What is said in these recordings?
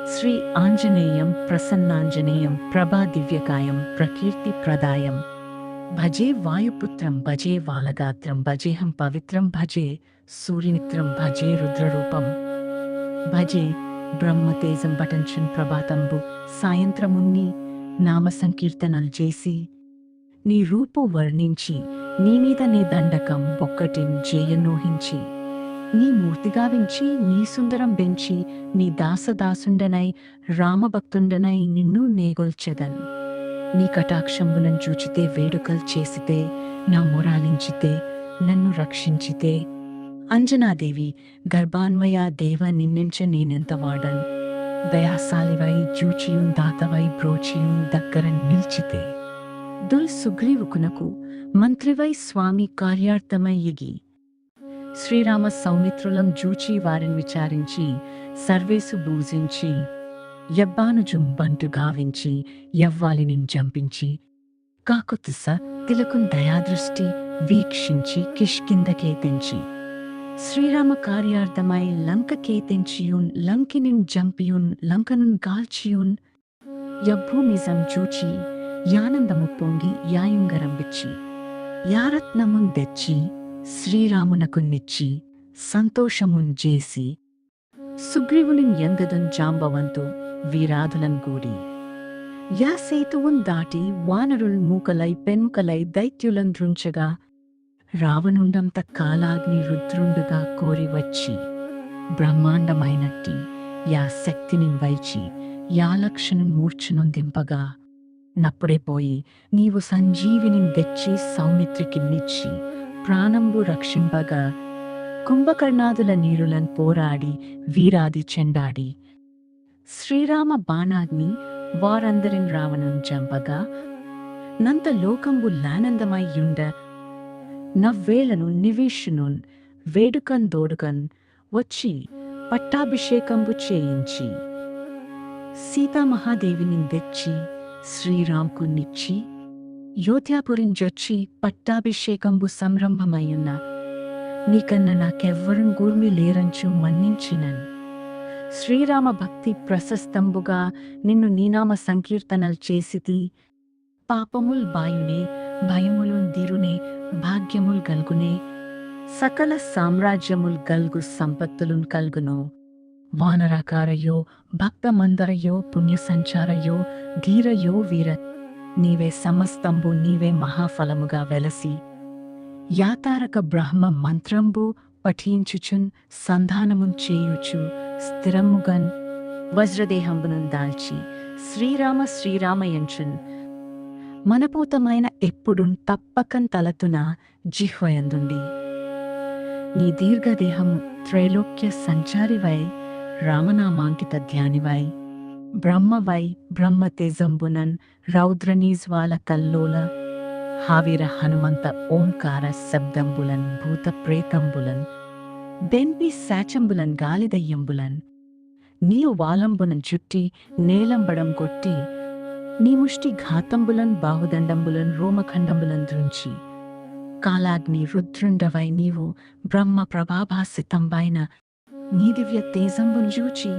శ్రీ ఆంజనేయం ప్రసన్నాంజనేయం ప్రభాదివ్యకాయం ప్రకీర్తిప్రదాయం భజే వాయుపుత్రం భజే వాలగాత్రం భజేహం పవిత్రం భజే సూర్యనిత్రం భజే రుద్రరూపం భజే బ్రహ్మతేజం పఠంచన్ ప్రభాతంబు సాయంత్రమున్ని నామ సంకీర్తనలు చేసి నీ రూపు వర్ణించి నీ మీద నీ దండకం ఒక్కటిన్ జేయనోహించి నీ మూర్తిగావించి నీ సుందరం బెంచి నీ దాసదాసుండనై రామభక్తుండనై నిన్ను నేగొల్చెదన్ నీ కటాక్షంబులను చూచితే వేడుకలు చేసితే నా మొరాలించితే నన్ను రక్షించితే అంజనాదేవి గర్భాన్వయ దేవ నిన్నెంచ నేనెంత వాడన్ దయాసాలివై జూచియున్ దాతవై బ్రోచియున్ దగ్గర నిల్చితే దుల్ సుగ్రీవుకునకు మంత్రివై స్వామి కార్యార్థమై ఇగి శ్రీరామ సౌమిత్రులం జూచి వారిని విచారించి సర్వేసు భూజించి యబ్బానుజుం బంటు గావించి యవ్వాలిని జంపించి కాకుత్స తిలకున్ దయాదృష్టి వీక్షించి కిష్కిందకేతించి శ్రీరామ కార్యార్థమై లంకకేతించియున్ లంకినిన్ జంపియున్ లంకనున్ గాల్చియున్ యభూమిజం చూచి యానందము పొంగి యాయుంగరంబిచ్చి యారత్నమున్ తెచ్చి శ్రీరామునకు నిచ్చి సంతోషమున్ చేసి సుగ్రీవునిన్ ఎంగదున్ జాంబవంతు వీరాదులన్ గూడి యా సేతువున్ దాటి వానరుల్ మూకలై పెన్ముకలై దైత్యులం దృంచగా రావణుండంత కాలాగ్ని రుద్రుండుగా కోరివచ్చి బ్రహ్మాండమైనట్టి యా శక్తిని వైచి యా లక్షణం మూర్ఛనుందింపగా నప్పుడే పోయి నీవు సంజీవిని తెచ్చి సౌమిత్రికి నిచ్చి ప్రాణంబు రక్షింపగా కుంభకర్ణాదుల నీరులన్ పోరాడి వీరాది చెండాడి శ్రీరామ బాణాగ్ని వారందరిన్ రావణున్ చంపగా నంత లోకంబు లానందమయ్యుండ నవ్వేలను నివేషునున్ వేడుకన్ దోడుకన్ వచ్చి పట్టాభిషేకంబు చేయించి సీతామహాదేవిని తెచ్చి శ్రీరాంకు నిచ్చి యోధ్యాపురింజొచ్చి పట్టాభిషేకంబు సంరంభమయ్యున్న నీకన్న నాకెవ్వరం గూర్మి లేరంచు మన్నించినన్ శ్రీరామ భక్తి ప్రశస్తంబుగా నిన్ను నీనామ సంకీర్తనలు చేసితి పాపముల్ బాయునే భయములున్ దీరునే భాగ్యముల్ గల్గునే సకల సామ్రాజ్యముల్ గల్గు సంపత్తులున్ కల్గును వానరాకారయో భక్తమందరయో పుణ్యసంచారయో ధీరయో వీర నీవే సమస్తంబు నీవే మహాఫలముగా వెలసి యాతారక బ్రహ్మ మంత్రంబు పఠించుచున్ సంధానమున్ చేయుచు స్థిరముగన్ వజ్రదేహంబును దాల్చి శ్రీరామ శ్రీరామయంచున్ మనపూతమైన ఎప్పుడున్ తప్పకన్ తలతున జిహ్వయందుండి నీ దీర్ఘదేహము త్రైలోక్య సంచారివై రామనామాంకిత ధ్యానివై బ్రహ్మవై బ్రహ్మతేజంబునన్ రౌద్రనీజ్వాల కల్లోల హావిర హనుమంత ఓంకార శబ్దంబులన్ భూత ప్రేతంబులన్ బెంపి శాచంబులన్ గాలిదయ్యంబులన్ నీవు వాలంబునన్ చుట్టి నేలంబడం కొట్టి నీ ముష్టి ఘాతంబులన్ బాహుదండంబులన్ రోమఖండంబులన్ దృంచి కాలాగ్ని రుద్రుండవై నీవు బ్రహ్మ ప్రభాభాసితంబైన నీ దివ్య తేజంబును చూచి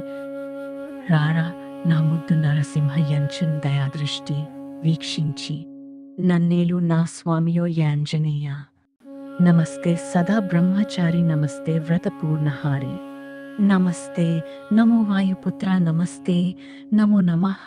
రారా నా ముద్దు నరసింహయంచున్ దయాదృష్టి వీక్షించి నన్నేలు నా స్వామియో యాంజనేయ నమస్తే సదా బ్రహ్మచారి నమస్తే వ్రతపూర్ణహారి నమస్తే నమో వాయుపుత్ర నమస్తే నమో నమః